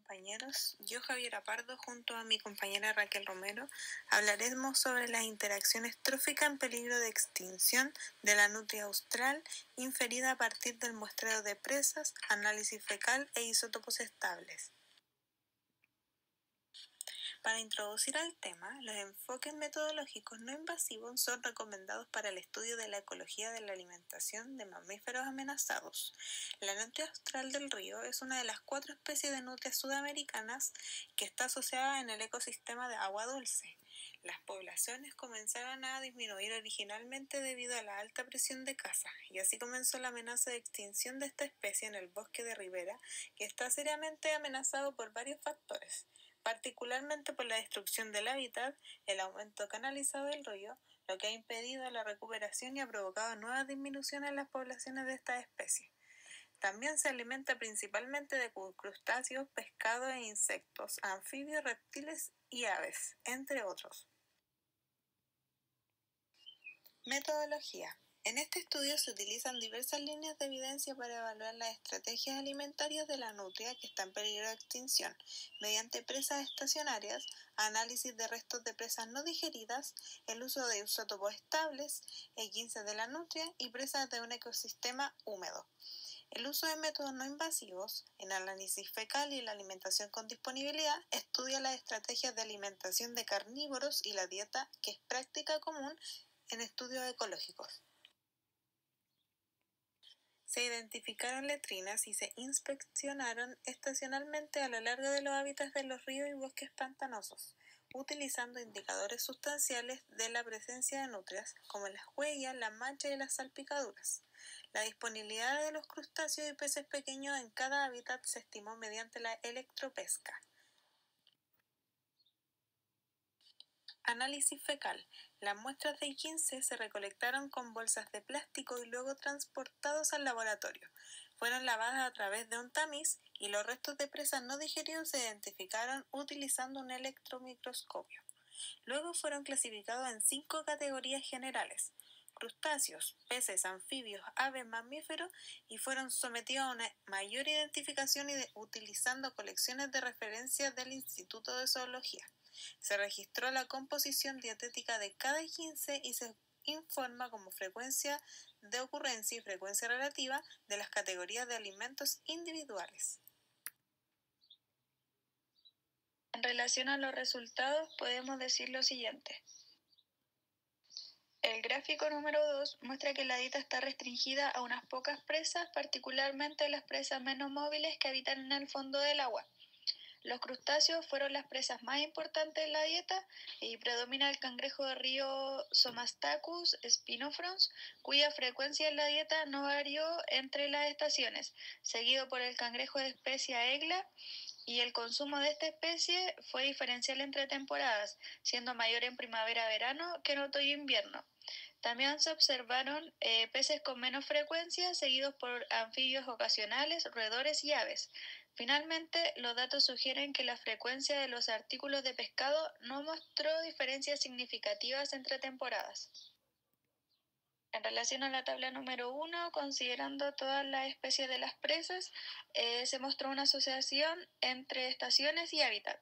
compañeros. Yo, Javiera Pardo, junto a mi compañera Raquel Romero, hablaremos sobre las interacciones tróficas en peligro de extinción de la nutria austral inferida a partir del muestreo de presas, análisis fecal e isótopos estables. Para introducir al tema, los enfoques metodológicos no invasivos son recomendados para el estudio de la ecología de la alimentación de mamíferos amenazados. La nutria austral del río es una de las 4 especies de nutrias sudamericanas que está asociada en el ecosistema de agua dulce. Las poblaciones comenzaron a disminuir originalmente debido a la alta presión de caza, y así comenzó la amenaza de extinción de esta especie en el bosque de ribera, que está seriamente amenazado por varios factores, particularmente por la destrucción del hábitat, el aumento canalizado del río, lo que ha impedido la recuperación y ha provocado nuevas disminuciones en las poblaciones de estas especies. También se alimenta principalmente de crustáceos, pescados e insectos, anfibios, reptiles y aves, entre otros. Metodología. En este estudio se utilizan diversas líneas de evidencia para evaluar las estrategias alimentarias de la nutria que está en peligro de extinción, mediante presas estacionarias, análisis de restos de presas no digeridas, el uso de isótopos estables, E15 de la nutria y presas de un ecosistema húmedo. El uso de métodos no invasivos, en análisis fecal y la alimentación con disponibilidad, estudia las estrategias de alimentación de carnívoros y la dieta que es práctica común en estudios ecológicos. Se identificaron letrinas y se inspeccionaron estacionalmente a lo largo de los hábitats de los ríos y bosques pantanosos, utilizando indicadores sustanciales de la presencia de nutrias, como las huellas, las manchas y las salpicaduras. La disponibilidad de los crustáceos y peces pequeños en cada hábitat se estimó mediante la electropesca. Análisis fecal. Las muestras de E15 se recolectaron con bolsas de plástico y luego transportados al laboratorio. Fueron lavadas a través de un tamiz y los restos de presas no digeridos se identificaron utilizando un electromicroscopio. Luego fueron clasificados en 5 categorías generales: crustáceos, peces, anfibios, aves, mamíferos, y fueron sometidos a una mayor identificación utilizando colecciones de referencia del Instituto de Zoología. Se registró la composición dietética de cada E15 y se informa como frecuencia de ocurrencia y frecuencia relativa de las categorías de alimentos individuales. En relación a los resultados, podemos decir lo siguiente. El gráfico número 2 muestra que la dieta está restringida a unas pocas presas, particularmente las presas menos móviles que habitan en el fondo del agua. Los crustáceos fueron las presas más importantes de la dieta y predomina el cangrejo de río Somastacus spinofrons, cuya frecuencia en la dieta no varió entre las estaciones, seguido por el cangrejo de especie Aegla, y el consumo de esta especie fue diferencial entre temporadas, siendo mayor en primavera-verano que en otoño-invierno. También se observaron peces con menos frecuencia, seguidos por anfibios ocasionales, roedores y aves. Finalmente, los datos sugieren que la frecuencia de los artículos de pescado no mostró diferencias significativas entre temporadas. En relación a la tabla número 1, considerando todas las especies de las presas, se mostró una asociación entre estaciones y hábitat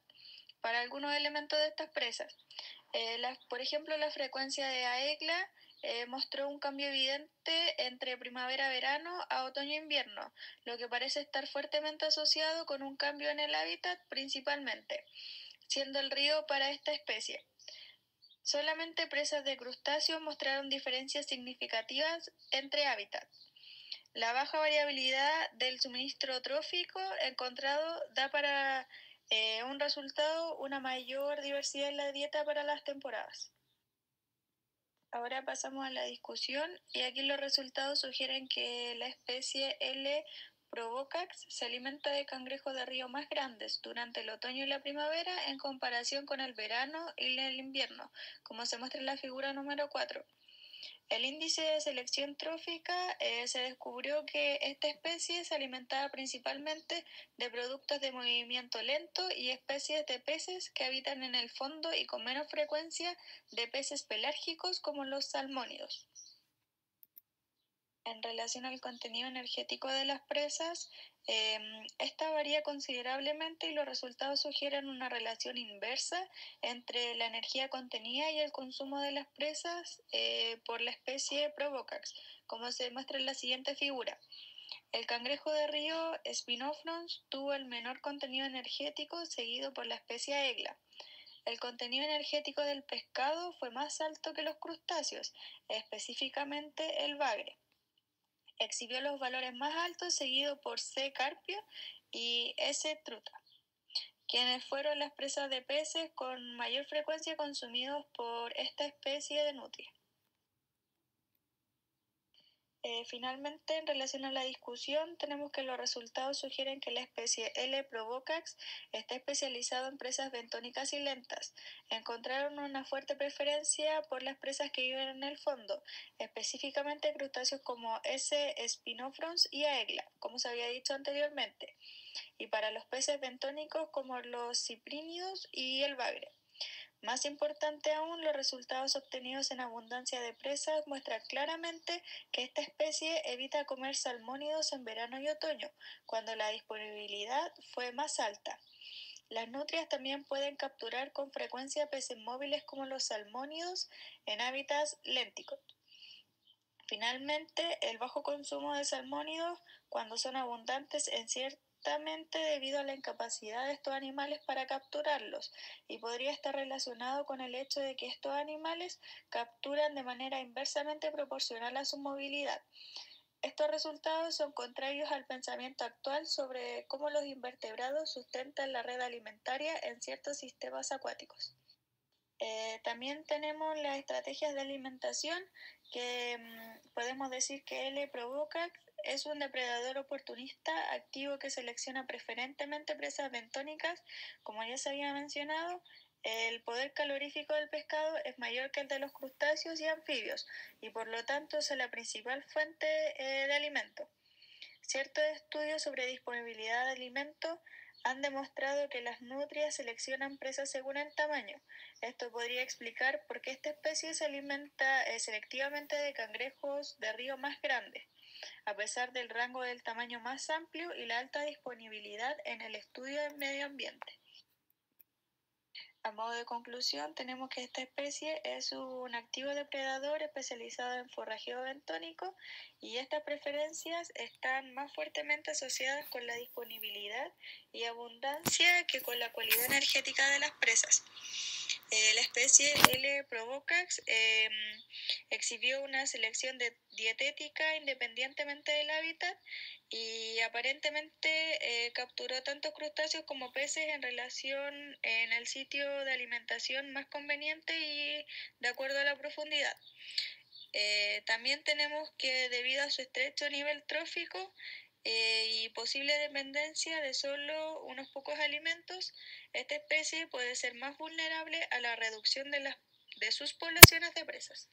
para algunos elementos de estas presas. Por ejemplo, la frecuencia de Aegla mostró un cambio evidente entre primavera-verano a otoño-invierno, lo que parece estar fuertemente asociado con un cambio en el hábitat principalmente, siendo el río para esta especie. Solamente presas de crustáceos mostraron diferencias significativas entre hábitats. La baja variabilidad del suministro trófico encontrado da para un resultado una mayor diversidad en la dieta para las temporadas. Ahora pasamos a la discusión y aquí los resultados sugieren que la especie L. provocax se alimenta de cangrejos de río más grandes durante el otoño y la primavera en comparación con el verano y el invierno, como se muestra en la figura número 4. El índice de selección trófica se descubrió que esta especie se alimentaba principalmente de productos de movimiento lento y especies de peces que habitan en el fondo y con menos frecuencia de peces pelárgicos como los salmónidos. En relación al contenido energético de las presas, esta varía considerablemente y los resultados sugieren una relación inversa entre la energía contenida y el consumo de las presas por la especie Provocax, como se muestra en la siguiente figura. El cangrejo de río Spinofrons tuvo el menor contenido energético, seguido por la especie Aegla. El contenido energético del pescado fue más alto que los crustáceos, específicamente el bagre. Exhibió los valores más altos, seguido por C. carpio y S. truta, quienes fueron las presas de peces con mayor frecuencia consumidos por esta especie de nutria. Finalmente, en relación a la discusión, tenemos que los resultados sugieren que la especie L. provocax está especializada en presas bentónicas y lentas. Encontraron una fuerte preferencia por las presas que viven en el fondo, específicamente crustáceos como S. spinofrons y Aegla, como se había dicho anteriormente, y para los peces bentónicos como los ciprínidos y el bagre. Más importante aún, los resultados obtenidos en abundancia de presas muestran claramente que esta especie evita comer salmónidos en verano y otoño, cuando la disponibilidad fue más alta. Las nutrias también pueden capturar con frecuencia peces móviles como los salmónidos en hábitats lénticos. Finalmente, el bajo consumo de salmónidos, cuando son abundantes, es ciertamente debido a la incapacidad de estos animales para capturarlos, y podría estar relacionado con el hecho de que estos animales capturan de manera inversamente proporcional a su movilidad. Estos resultados son contrarios al pensamiento actual sobre cómo los invertebrados sustentan la red alimentaria en ciertos sistemas acuáticos. También tenemos las estrategias de alimentación que podemos decir que L. provocax es un depredador oportunista activo que selecciona preferentemente presas bentónicas. Como ya se había mencionado, el poder calorífico del pescado es mayor que el de los crustáceos y anfibios y por lo tanto es la principal fuente de alimento. Ciertos estudios sobre disponibilidad de alimentos han demostrado que las nutrias seleccionan presas según el tamaño. Esto podría explicar por qué esta especie se alimenta selectivamente de cangrejos de río más grandes, a pesar del rango del tamaño más amplio y la alta disponibilidad en el estudio del medio ambiente. A modo de conclusión, tenemos que esta especie es un activo depredador especializado en forrajeo bentónico y estas preferencias están más fuertemente asociadas con la disponibilidad y abundancia que con la cualidad energética de las presas. La especie L. provocax exhibió una selección dietética independientemente del hábitat y aparentemente capturó tanto crustáceos como peces en relación en el sitio de alimentación más conveniente y de acuerdo a la profundidad. También tenemos que debido a su estrecho nivel trófico y posible dependencia de solo unos pocos alimentos, esta especie puede ser más vulnerable a la reducción de sus poblaciones de presas.